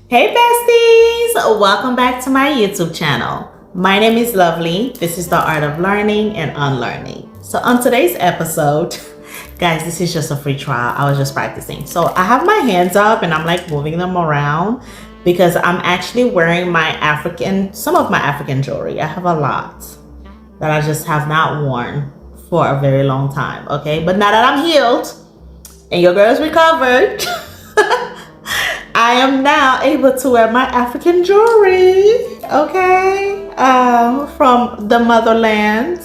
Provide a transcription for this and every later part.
Hey besties! Welcome back to my YouTube channel. My name is Lovely. This is the art of learning and unlearning. So on today's episode, guys, this is just a free trial. I was just practicing. So I have my hands up and I'm like moving them around because I'm actually wearing some of my African jewelry. I have a lot that I just have not worn for a very long time, okay? But now that I'm healed and your girl's recovered, I am now able to wear my African jewelry, okay, from the motherland.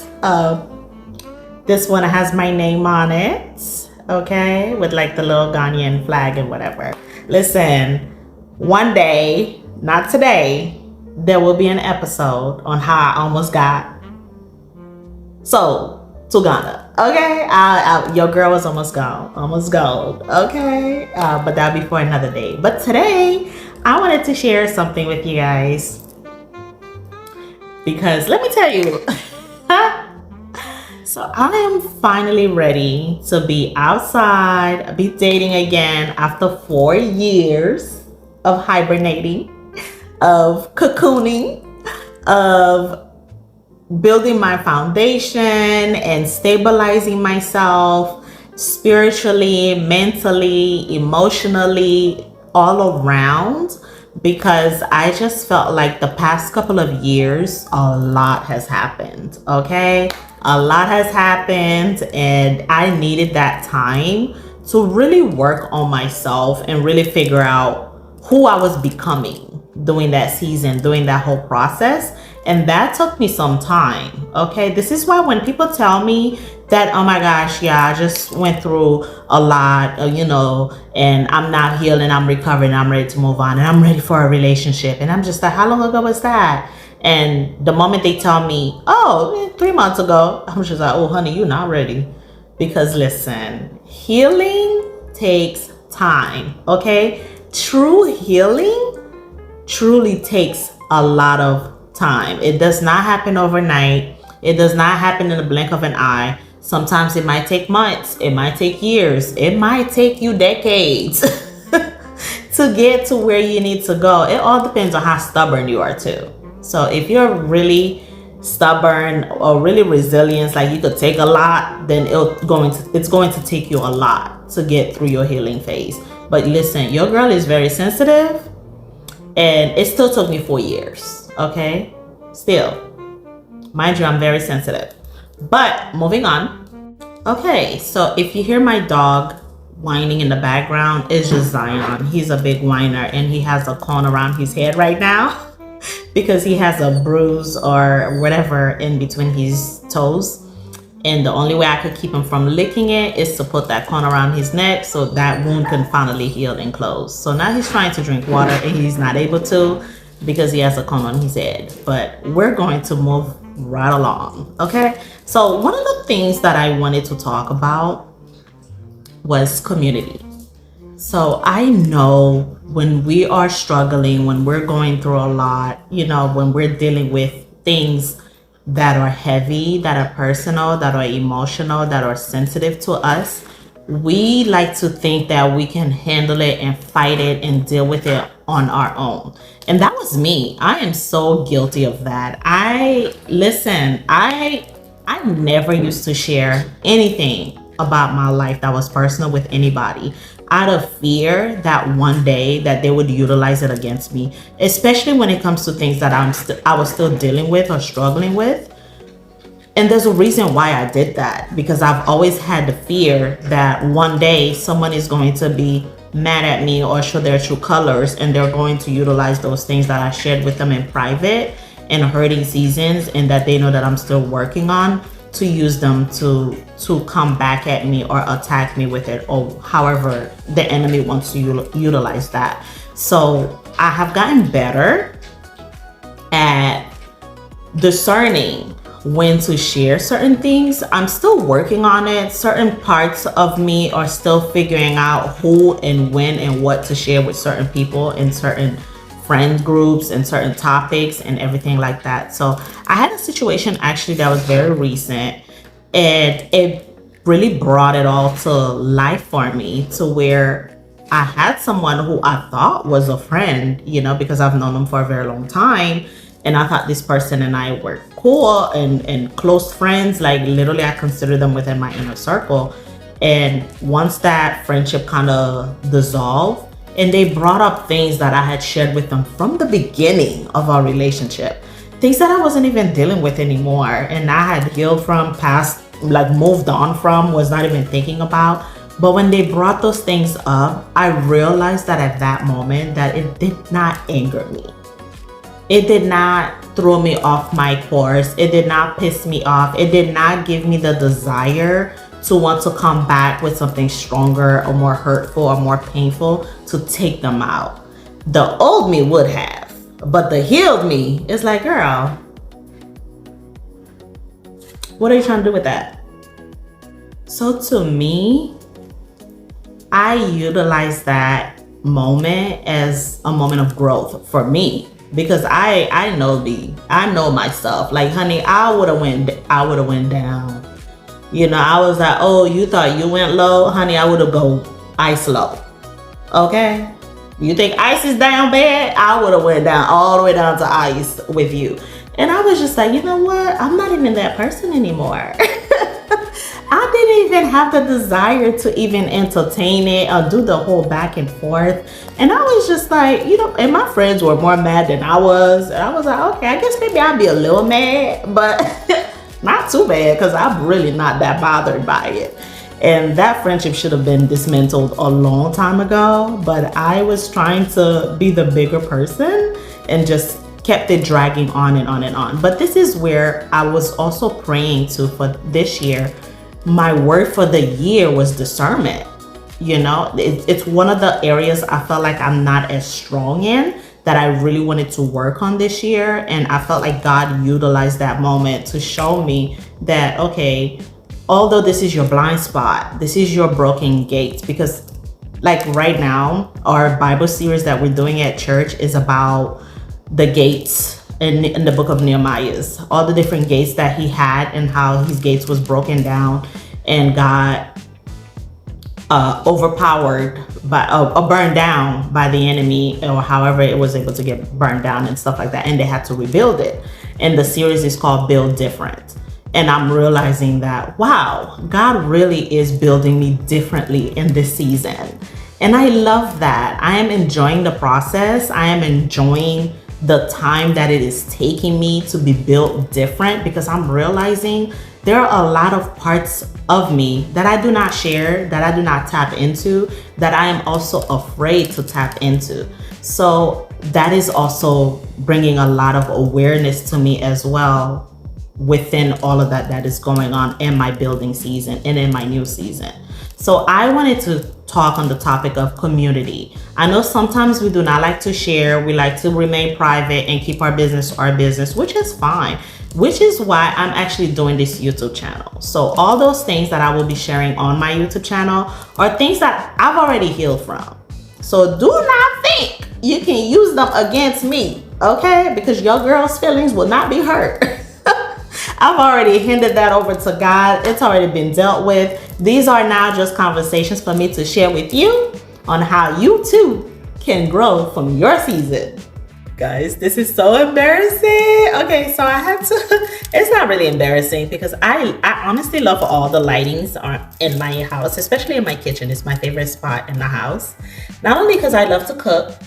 This one has my name on it, okay, with like the little Ghanaian flag and whatever. Listen, one day, not today, there will be an episode on how I almost got sold to Ghana. Okay, your girl was almost gone, okay, but that'll be for another day. But today I wanted to share something with you guys because let me tell you, so I am finally ready to be outside, be dating again after 4 years of hibernating, of cocooning, of building my foundation and stabilizing myself spiritually, mentally, emotionally, all around, because I just felt like the past couple of years a lot has happened. Okay, a lot has happened and I needed that time to really work on myself and really figure out who I was becoming during that season, during that whole process. And that took me some time. Okay, this is why when people tell me that, oh my gosh, yeah, I just went through a lot, and I'm not healed and I'm recovering, I'm ready to move on and I'm ready for a relationship. And I'm just like, how long ago was that? And the moment they tell me, oh, 3 months ago, I'm just like, oh honey, you're not ready. Because listen, healing takes time. Okay, true healing truly takes a lot of time. It does not happen overnight. It does not happen in the blink of an eye. Sometimes it might take months, it might take years, it might take you decades to get to where you need to go. It all depends on how stubborn you are too. So if you're really stubborn or really resilient, like you could take a lot, then it's going to take you a lot to get through your healing phase. But listen, your girl is very sensitive and it still took me 4 years. Okay, still, mind you, I'm very sensitive. But moving on. Okay, so if you hear my dog whining in the background, it's just Zion. He's a big whiner and he has a cone around his head right now because he has a bruise or whatever in between his toes. And the only way I could keep him from licking it is to put that cone around his neck so that wound can finally heal and close. So now he's trying to drink water and he's not able to because he has a cone on his head. But we're going to move right along. Okay, so one of the things that I wanted to talk about was community. So I know when we are struggling, when we're going through a lot, when we're dealing with things that are heavy, that are personal, that are emotional, that are sensitive to us, we like to think that we can handle it and fight it and deal with it on our own. And that was me. I am so guilty of that. I never used to share anything about my life that was personal with anybody out of fear that one day that they would utilize it against me, especially when it comes to things that I was still dealing with or struggling with. And there's a reason why I did that, because I've always had the fear that one day someone is going to be mad at me or show their true colors and they're going to utilize those things that I shared with them in private in hurting seasons and that they know that I'm still working on, to use them to come back at me or attack me with it, or however the enemy wants to utilize that. So I have gotten better at discerning when to share certain things. I'm still working on it. Certain parts of me are still figuring out who and when and what to share with certain people in certain friend groups and certain topics and everything like that. So I had a situation actually that was very recent and it really brought it all to life for me, to where I had someone who I thought was a friend, because I've known them for a very long time. And I thought this person and I were cool and close friends. Like literally, I consider them within my inner circle. And once that friendship kind of dissolved, and they brought up things that I had shared with them from the beginning of our relationship, things that I wasn't even dealing with anymore, and I had healed from, past, like moved on from, was not even thinking about. But when they brought those things up, I realized that at that moment that it did not anger me. It did not throw me off my course. It did not piss me off. It did not give me the desire to want to come back with something stronger or more hurtful or more painful to take them out. The old me would have, but the healed me is like, girl, what are you trying to do with that? So to me, I utilize that moment as a moment of growth for me, because I know me. I know myself. Like, honey, I would have went down. I was like, oh, you thought you went low? Honey, I would have go ice low. Okay? You think ice is down bad? I would have went down all the way down to ice with you. And I was just like, you know what? I'm not even that person anymore. I didn't even have the desire to even entertain it or do the whole back and forth. And I was just like, and my friends were more mad than I was. And I was like, okay, I guess maybe I'll be a little mad, but not too bad, because I'm really not that bothered by it. And that friendship should have been dismantled a long time ago, but I was trying to be the bigger person and just kept it dragging on and on and on. But this is where I was also praying for this year. My word for the year was discernment. It's one of the areas I felt like I'm not as strong in, that I really wanted to work on this year. And I felt like God utilized that moment to show me that, okay, although this is your blind spot, this is your broken gate. Because like right now, our Bible series that we're doing at church is about the gates in the book of Nehemiah's, all the different gates that he had and how his gates was broken down and got overpowered by burned down by the enemy, or however it was able to get burned down and stuff like that, and they had to rebuild it. And the series is called Build Different. And I'm realizing that, wow, God really is building me differently in this season. And I love that. I am enjoying the process. I am enjoying the time that it is taking me to be built different, because I'm realizing there are a lot of parts of me that I do not share, that I do not tap into, that I am also afraid to tap into. So that is also bringing a lot of awareness to me as well, within all of that is going on in my building season and in my new season. So I wanted to talk on the topic of community. I know sometimes we do not like to share. We like to remain private and keep our business, which is fine, which is why I'm actually doing this YouTube channel. So all those things that I will be sharing on my YouTube channel are things that I've already healed from. So do not think you can use them against me, okay? Because your girl's feelings will not be hurt. I've already handed that over to God. It's already been dealt with. These are now just conversations for me to share with you on how you too can grow from your season. Guys, this is so embarrassing. Okay, so I had to, it's not really embarrassing, because I honestly love all the lightings in my house, especially in my kitchen. It's my favorite spot in the house. Not only because I love to cook,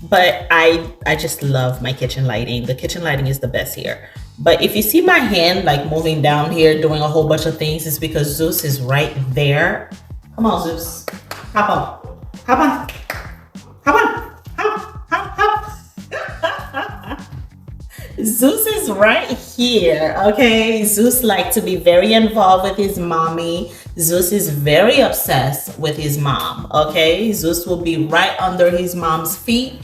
but I just love my kitchen lighting. The kitchen lighting is the best here. But if you see my hand like moving down here, doing a whole bunch of things, it's because Zeus is right there. Come on, Zeus. Hop on. Hop on. Hop on. Hop, hop, hop. Zeus is right here, okay? Zeus likes to be very involved with his mommy. Zeus is very obsessed with his mom, okay? Zeus will be right under his mom's feet,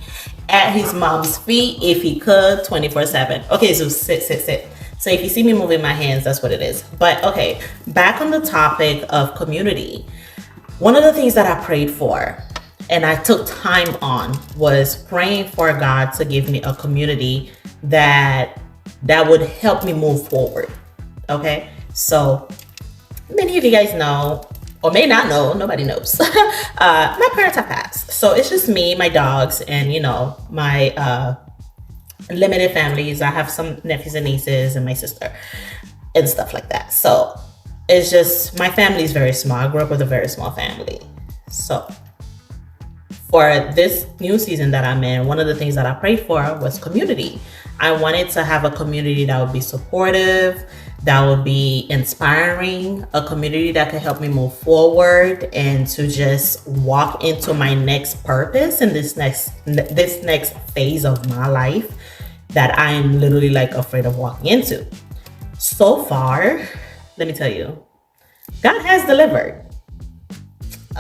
at his mom's feet if he could, 24/7. Okay, Zeus, sit. So if you see me moving my hands, that's what it is. But okay, back on the topic of community. One of the things that I prayed for and I took time on was praying for God to give me a community that would help me move forward. Okay, so many of you guys know or may not know, nobody knows. My parents have passed. So it's just me, my dogs, and my limited families. I have some nephews and nieces and my sister and stuff like that. So it's just, my family is very small. I grew up with a very small family. So for this new season that I'm in, one of the things that I prayed for was community. I wanted to have a community that would be supportive, that would be inspiring, a community that could help me move forward and to just walk into my next purpose in this next phase of my life that I am literally like afraid of walking into. So far, let me tell you, God has delivered.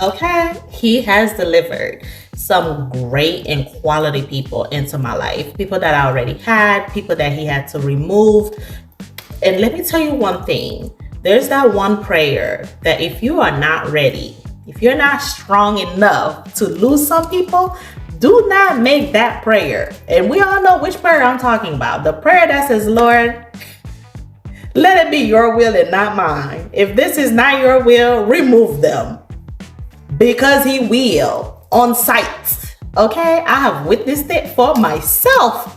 Okay, He has delivered some great and quality people into my life, people that I already had, people that He had to remove. And let me tell you one thing, there's that one prayer that if you are not ready, if you're not strong enough to lose some people, do not make that prayer. And we all know which prayer I'm talking about. The prayer that says, Lord, let it be your will and not mine. If this is not your will, remove them. Because He will, on sight. Okay, I have witnessed it for myself.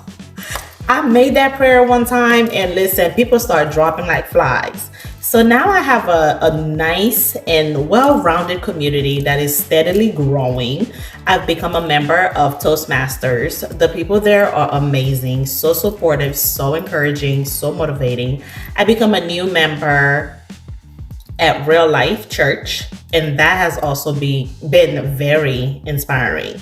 I made that prayer one time, and listen, people start dropping like flies. So now I have a nice and well-rounded community that is steadily growing. I've become a member of Toastmasters. The people there are amazing, so supportive, so encouraging, so motivating. I become a new member at Real Life Church, and that has also been very inspiring.